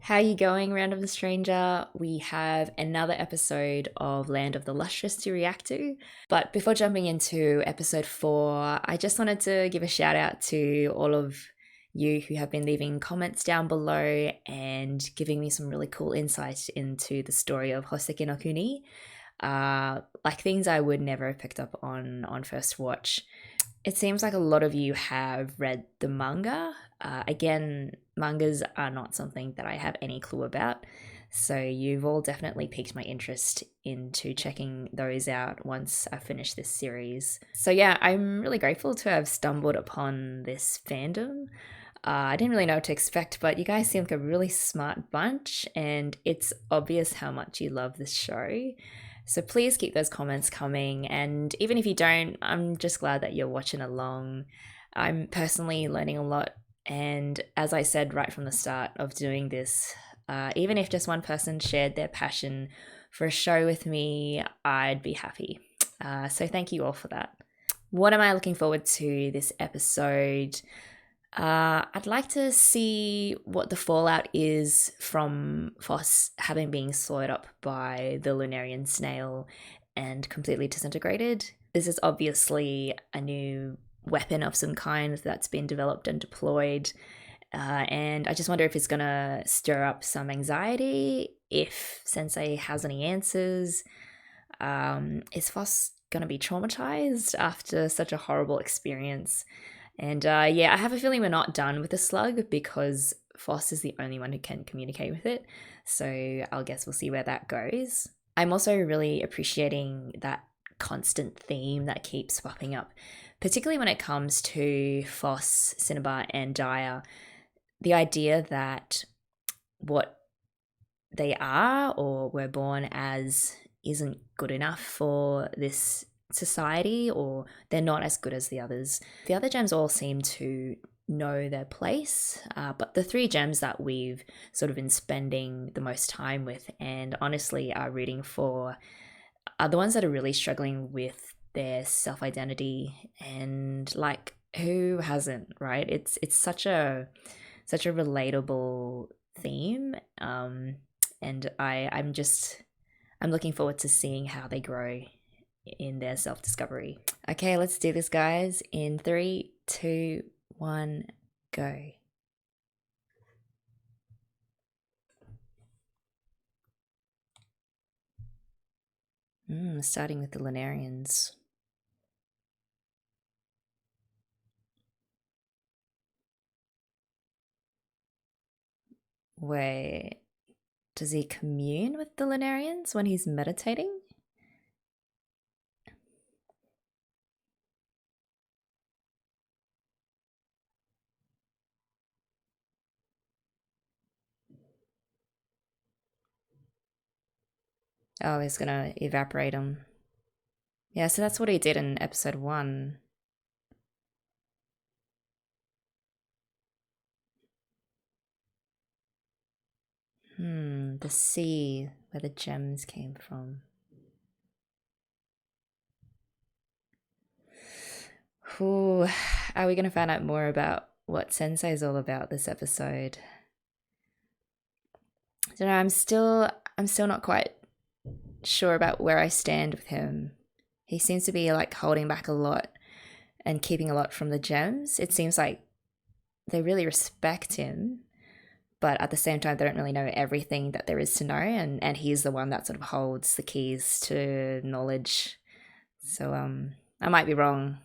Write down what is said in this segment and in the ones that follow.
How you going, Random Stranger? We have another episode of Land of the Lustrous to react to. But before jumping into episode 4, I just wanted to give a shout out to all of you who have been leaving comments down below and giving me some really cool insights into the story of Houseki no Kuni. Like things I would never have picked up on first watch. It seems like a lot of you have read the manga. Again, mangas are not something that I have any clue about. So you've all definitely piqued my interest into checking those out once I finish this series. So yeah, I'm really grateful to have stumbled upon this fandom. I didn't really know what to expect, but you guys seem like a really smart bunch, and it's obvious how much you love this show. So please keep those comments coming, and even if you don't, I'm just glad that you're watching along. I'm personally learning a lot, and as I said right from the start of doing this, even if just one person shared their passion for a show with me, I'd be happy. So thank you all for that. What am I looking forward to this episode? I'd like to see what the fallout is from Foss having been swallowed up by the Lunarian snail and completely disintegrated. This is obviously a new weapon of some kind that's been developed and deployed. And I just wonder if it's going to stir up some anxiety, if Sensei has any answers. Is Foss going to be traumatized after such a horrible experience? And yeah, I have a feeling we're not done with the slug because Foss is the only one who can communicate with it. So I'll guess we'll see where that goes. I'm also really appreciating that constant theme that keeps popping up, particularly when it comes to Foss, Cinnabar, and Dyer. The idea that what they are or were born as isn't good enough for this society, or they're not as good as the others. The other gems all seem to know their place, but the 3 gems that we've sort of been spending the most time with and honestly are rooting for are the ones that are really struggling with their self-identity. And like, who hasn't, right? It's such a relatable theme, and I'm looking forward to seeing how they grow in their self-discovery. Okay, let's do this, guys. In 3, 2, 1, go. Starting with the Lunarians. Wait, does he commune with the Lunarians when he's meditating? Oh, he's gonna evaporate him. Yeah, so that's what he did in episode 1. The sea where the gems came from. Ooh, are we gonna find out more about what Sensei is all about this episode? I don't know, I'm still not quite sure about where I stand with him. He seems to be like holding back a lot and keeping a lot from the gems. It seems like they really respect him, but at the same time they don't really know everything that there is to know, and he's the one that sort of holds the keys to knowledge. So I might be wrong,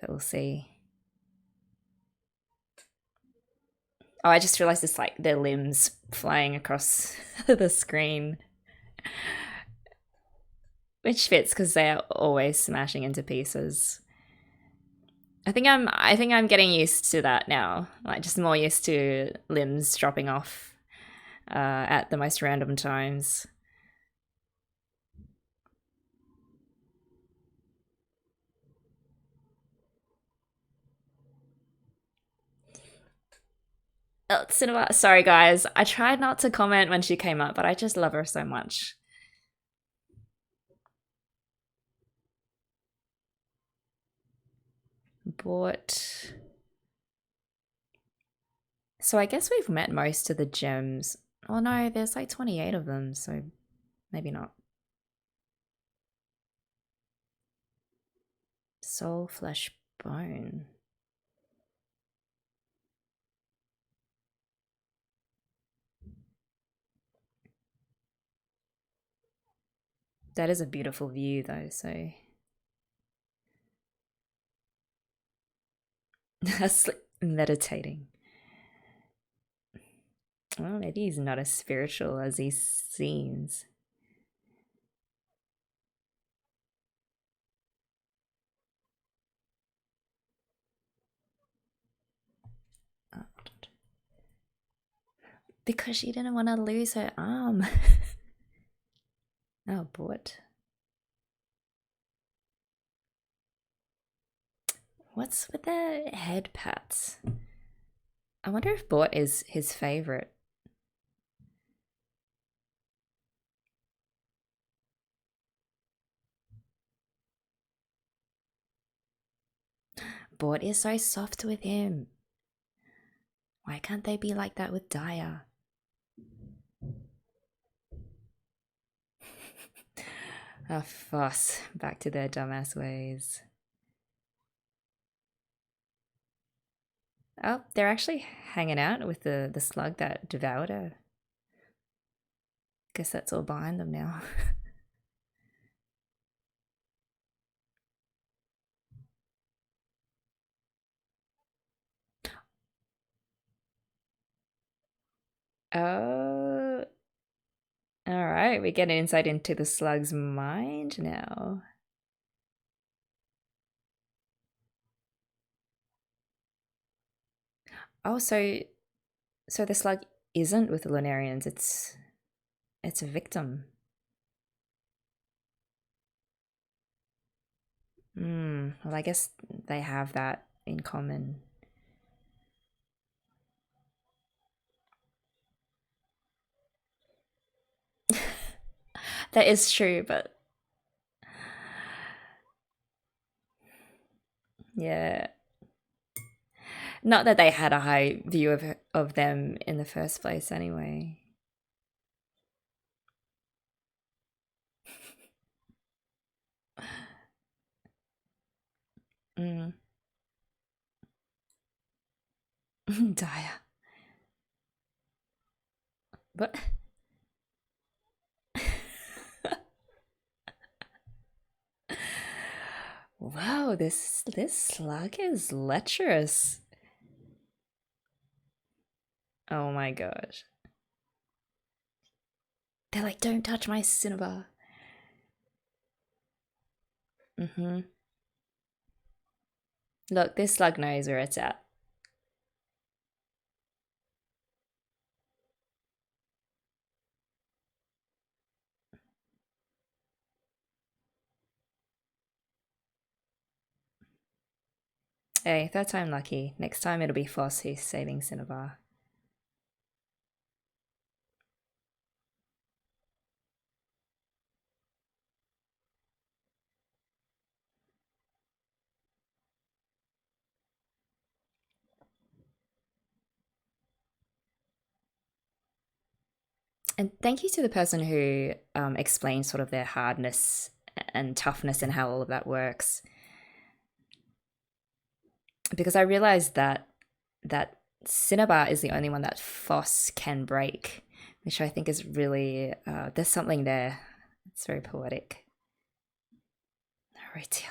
but we'll see. Oh, I just realized it's like their limbs flying across the screen, which fits because they are always smashing into pieces. I think I'm getting used to that now. Like, just more used to limbs dropping off at the most random times. Oh, Cinema, sorry guys. I tried not to comment when she came up, but I just love her so much. But so I guess we've met most of the gems Oh no, there's like 28 of them, so maybe not. Soul, flesh, bone. That is a beautiful view though, so that's like meditating. Well, maybe he's not as spiritual as he seems. Oh, because she didn't want to lose her arm. Oh, Bort. What's with the head pats? I wonder if Bort is his favorite. Bort is so soft with him. Why can't they be like that with Daya? Oh, fuss. Back to their dumbass ways. Oh, they're actually hanging out with the slug that devoured her. Guess that's all behind them now. Oh, all right. We get an insight into the slug's mind now. Oh, so the slug isn't with the Lunarians. It's a victim. Well, I guess they have that in common. That is true, but yeah. Not that they had a high view of them in the first place anyway. Mm. Dire. But wow, this slug is lecherous. Oh my gosh. They're like, don't touch my cinnabar. Mm-hmm. Look, this slug knows where it's at. Hey, third time lucky. Next time it'll be Foss who's saving Cinnabar. And thank you to the person who explained sort of their hardness and toughness and how all of that works. Because I realized that Cinnabar is the only one that Foss can break, which I think is really there's something there. It's very poetic. Retail.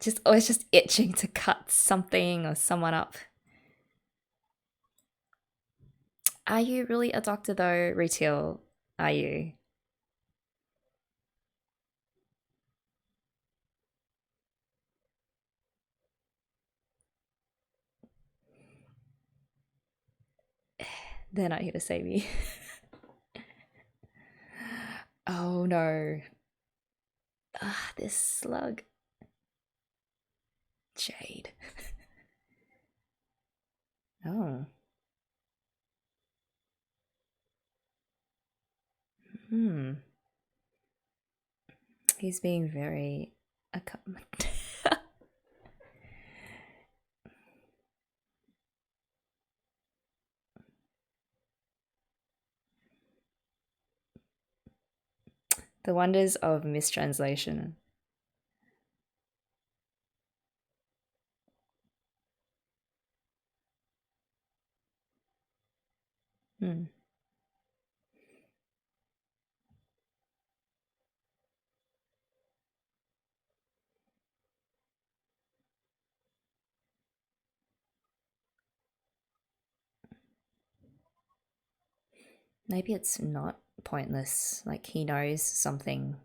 Just always just itching to cut something or someone up. Are you really a doctor though, Retail? Are you? They're not here to save you. Oh no. Ah, this slug. Jade. Oh. Hmm. He's being very The wonders of mistranslation. Hmm. Maybe it's not pointless. Like he knows something.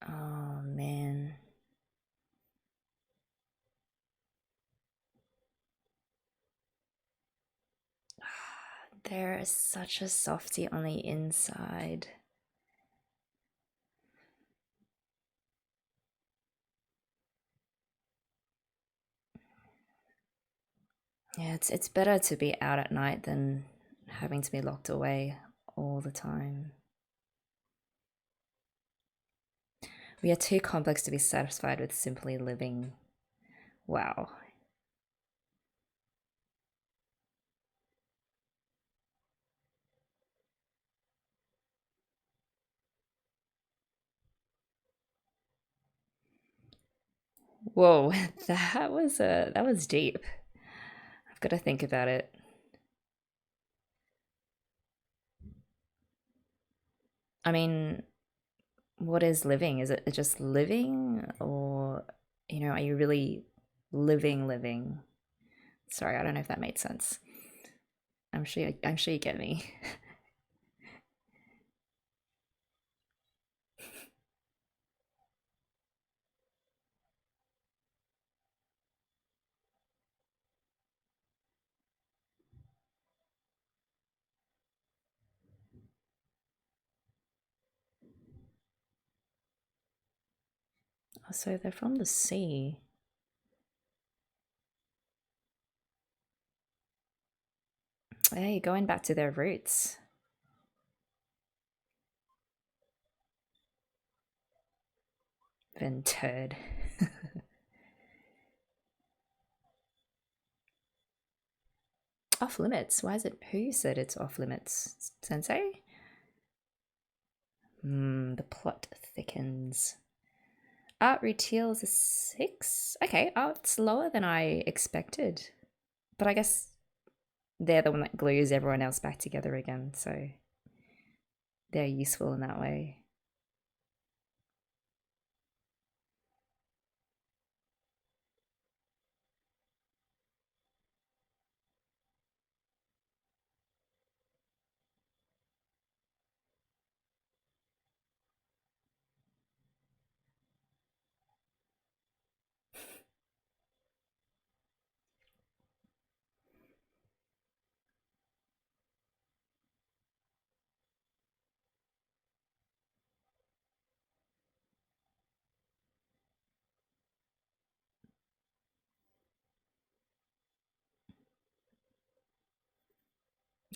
Oh man. There is such a softy on the inside. Yeah, it's better to be out at night than having to be locked away all the time. We are too complex to be satisfied with simply living. Wow. Whoa, that was deep. I've got to think about it. I mean, what is living? Is it just living, or are you really living? Sorry, I don't know if that made sense. I'm sure you get me. So they're from the sea. Hey, going back to their roots. Ventured. Off limits. Why is it? Who said it's off limits? Sensei? The plot thickens. Art retails a 6. Okay, it's lower than I expected. But I guess they're the one that glues everyone else back together again, so they're useful in that way.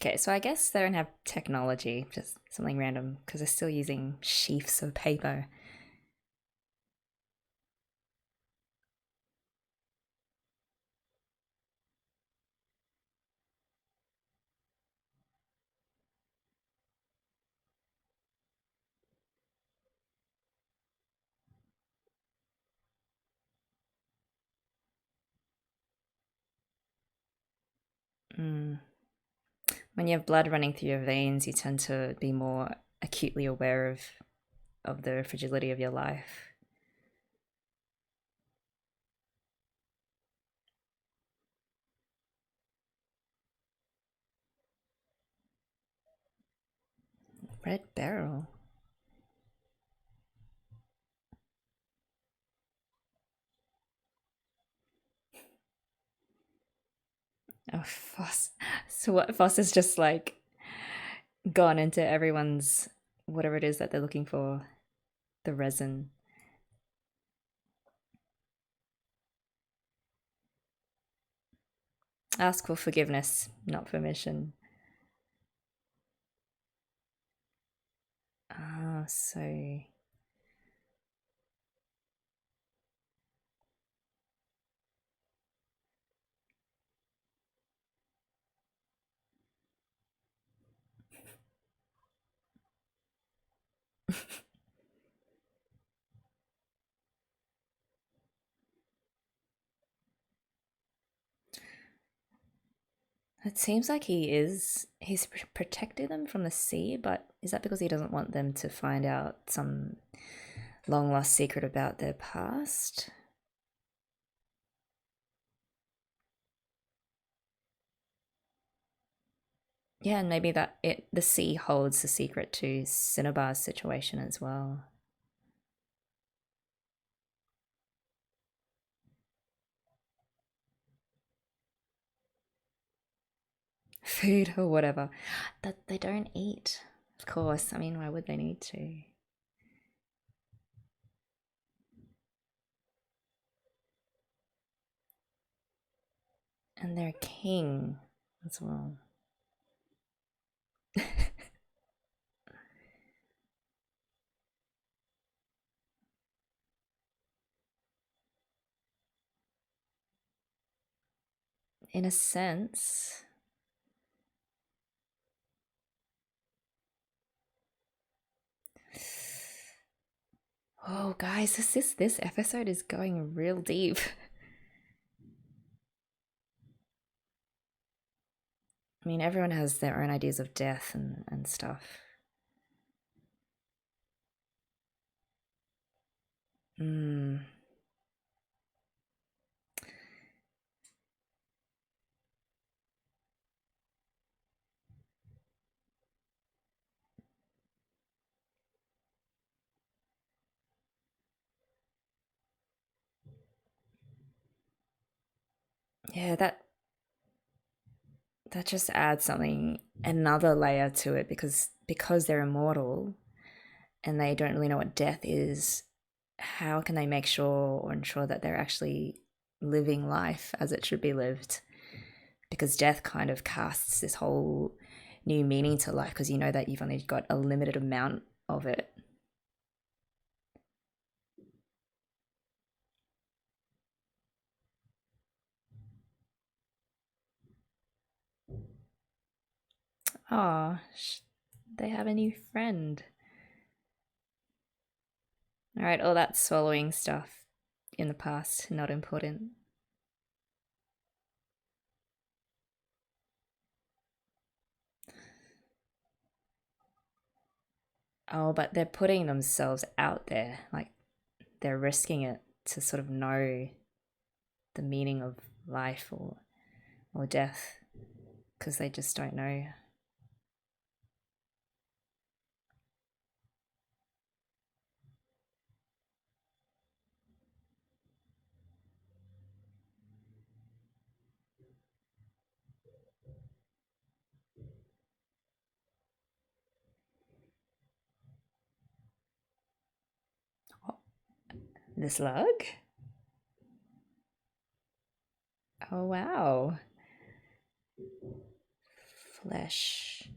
Okay, so I guess they don't have technology, just something random, because they're still using sheafs of paper. Mm. When you have blood running through your veins, you tend to be more acutely aware of the fragility of your life. Red barrel. Oh, Foss. So what? Foss is just like gone into everyone's whatever it is that they're looking for, the resin. Ask for forgiveness, not permission. Ah, so it seems like he's protecting them from the sea, but is that because he doesn't want them to find out some long lost secret about their past? Yeah, and maybe that the sea holds the secret to Cinnabar's situation as well. Food or whatever. That they don't eat. Of course. I mean, why would they need to? And they're king as well. In a sense. Oh, guys, this episode is going real deep. I mean, everyone has their own ideas of death and stuff. Hmm. Yeah, that just adds something, another layer to it, because they're immortal and they don't really know what death is. How can they make sure or ensure that they're actually living life as it should be lived? Because death kind of casts this whole new meaning to life, because you know that you've only got a limited amount of it. Oh, they have a new friend. All right, all that swallowing stuff in the past, not important. Oh, but they're putting themselves out there. Like, they're risking it to sort of know the meaning of life or death, because they just don't know. The slug? Oh, wow. Flesh.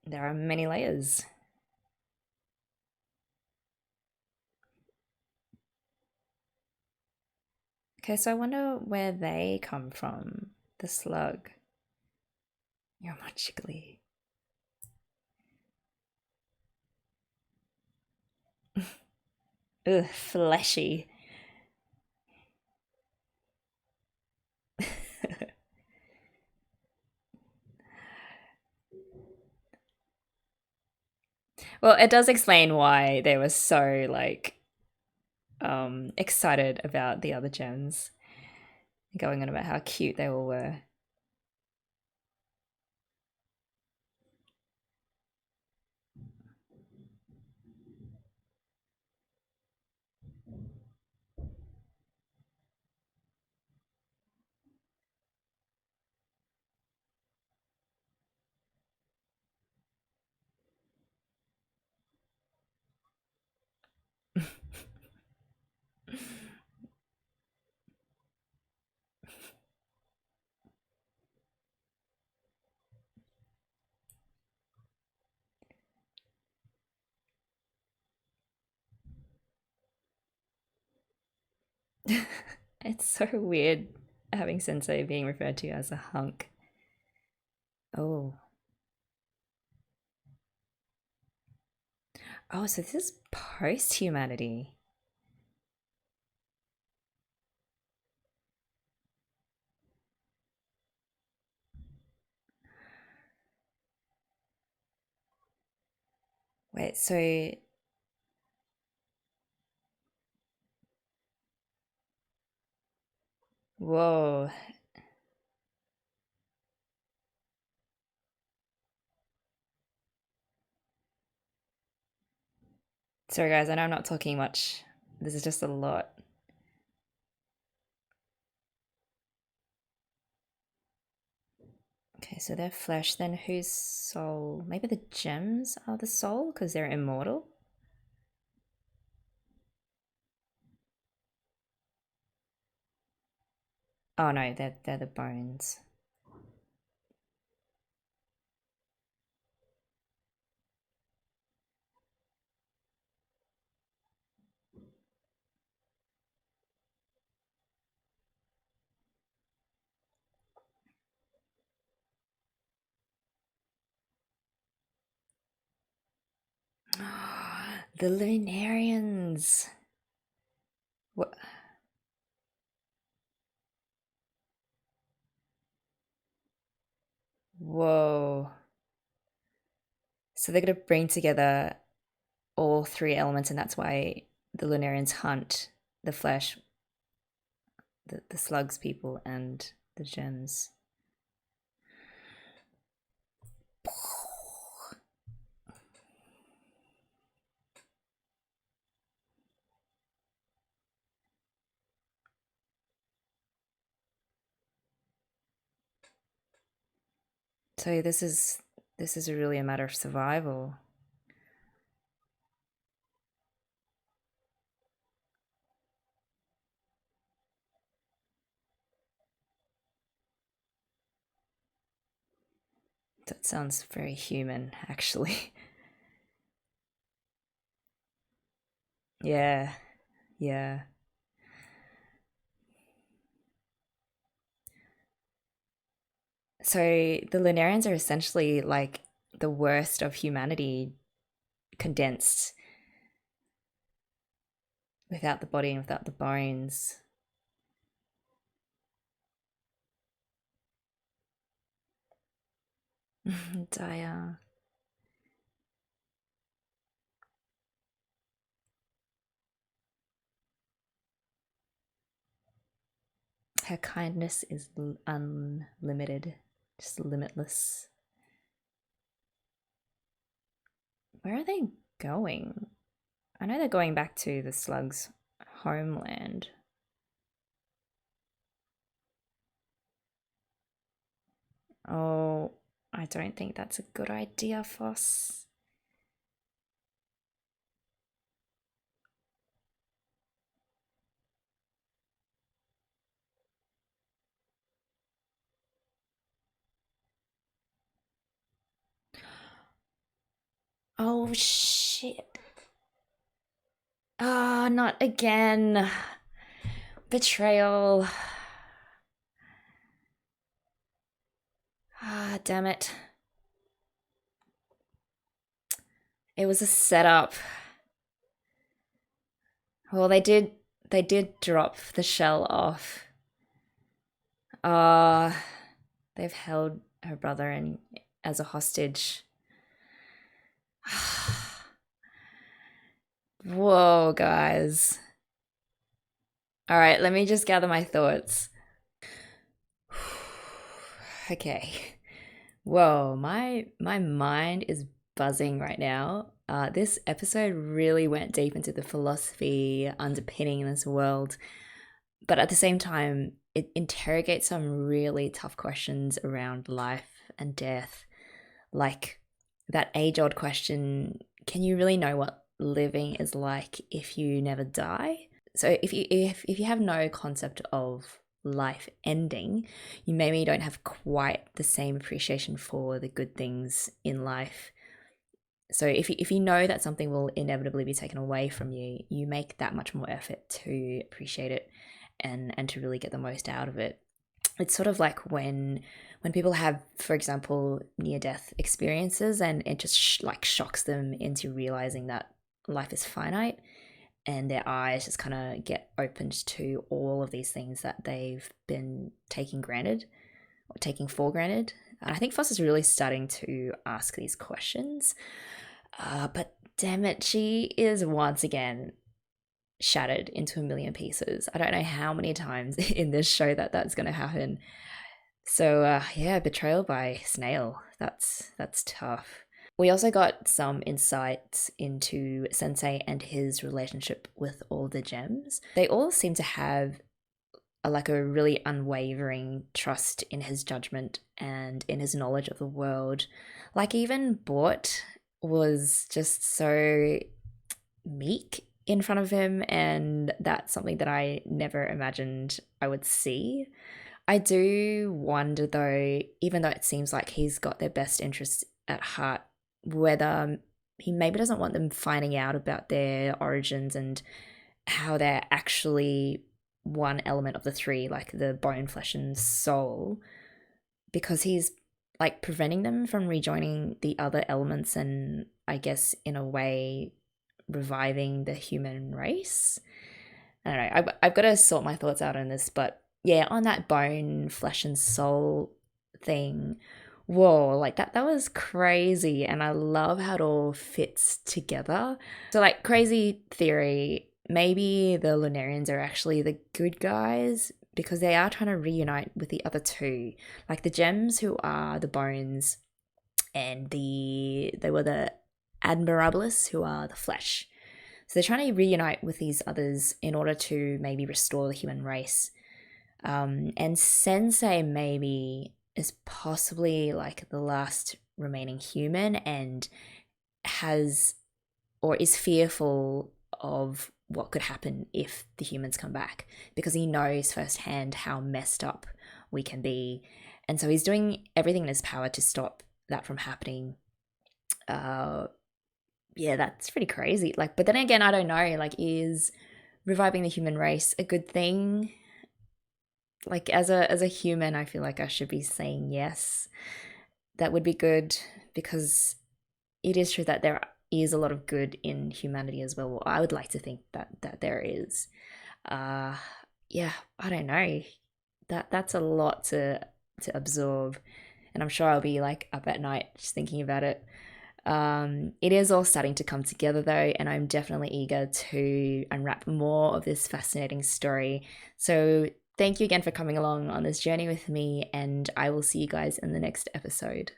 There are many layers. Okay, so I wonder where they come from. The slug. You're magically. Ugh, fleshy. Well, it does explain why they were so like excited about the other gems, going on about how cute they all were. It's so weird having Sensei being referred to as a hunk. Oh. Oh, so this is post humanity. Wait, so whoa. Sorry guys, I know I'm not talking much. This is just a lot. Okay, so they're flesh. Then whose soul? Maybe the gems are the soul because they're immortal? Oh no, they're the bones. The Lunarians. What? Whoa. So they're gonna bring together all three elements, and that's why the Lunarians hunt the flesh, the slugs people, and the gems. So this is really a matter of survival. That sounds very human, actually. Yeah, yeah. So the Lunarians are essentially like the worst of humanity condensed without the body and without the bones. Dire. Her kindness is unlimited, just limitless. Where are they going? I know they're going back to the Slug's homeland. Oh, I don't think that's a good idea, Foss. Oh, shit. Ah, oh, not again. Betrayal. Ah, damn it. It was a setup. Well, they did drop the shell off. They've held her brother and as a hostage. Whoa, guys. All right, let me just gather my thoughts. Okay. Whoa, my mind is buzzing right now. This episode really went deep into the philosophy underpinning this world, but at the same time, it interrogates some really tough questions around life and death, like that age-old question: can you really know what living is like if you never die. So if you have no concept of life ending, you maybe don't have quite the same appreciation for the good things in life. So if you know that something will inevitably be taken away from you, you make that much more effort to appreciate it and to really get the most out of it. It's sort of like when people have, for example, near death experiences, and it just shocks them into realizing that life is finite, and their eyes just kind of get opened to all of these things that they've been taking granted or taking for granted. And I think Foss is really starting to ask these questions. But damn it, she is once again shattered into a million pieces. I don't know how many times in this show that's going to happen. So yeah, betrayal by snail. That's tough. We also got some insights into Sensei and his relationship with all the gems. They all seem to have a really unwavering trust in his judgment and in his knowledge of the world. Like even Bort was just so meek in front of him, and that's something that I never imagined I would see. I do wonder though, even though it seems like he's got their best interests at heart, whether he maybe doesn't want them finding out about their origins and how they're actually one element of the three, like the bone, flesh, and soul, because he's like preventing them from rejoining the other elements and I guess in a way reviving the human race. I don't know. I've got to sort my thoughts out on this, but yeah, on that bone, flesh, and soul thing, whoa, like that was crazy, and I love how it all fits together. So like, crazy theory, maybe the Lunarians are actually the good guys because they are trying to reunite with the other two, like the gems who are the bones, and they were the admirables who are the flesh. So they're trying to reunite with these others in order to maybe restore the human race. And Sensei maybe is possibly like the last remaining human and has or is fearful of what could happen if the humans come back, because he knows firsthand how messed up we can be. And so he's doing everything in his power to stop that from happening. Yeah, that's pretty crazy. Like, but then again, I don't know, like, is reviving the human race a good thing? Like, as a human, I feel like I should be saying yes. That would be good, because it is true that there is a lot of good in humanity as well. I would like to think that there is. Yeah, I don't know. That's a lot to absorb, and I'm sure I'll be like up at night just thinking about it. It is all starting to come together though, and I'm definitely eager to unwrap more of this fascinating story. So thank you again for coming along on this journey with me, and I will see you guys in the next episode.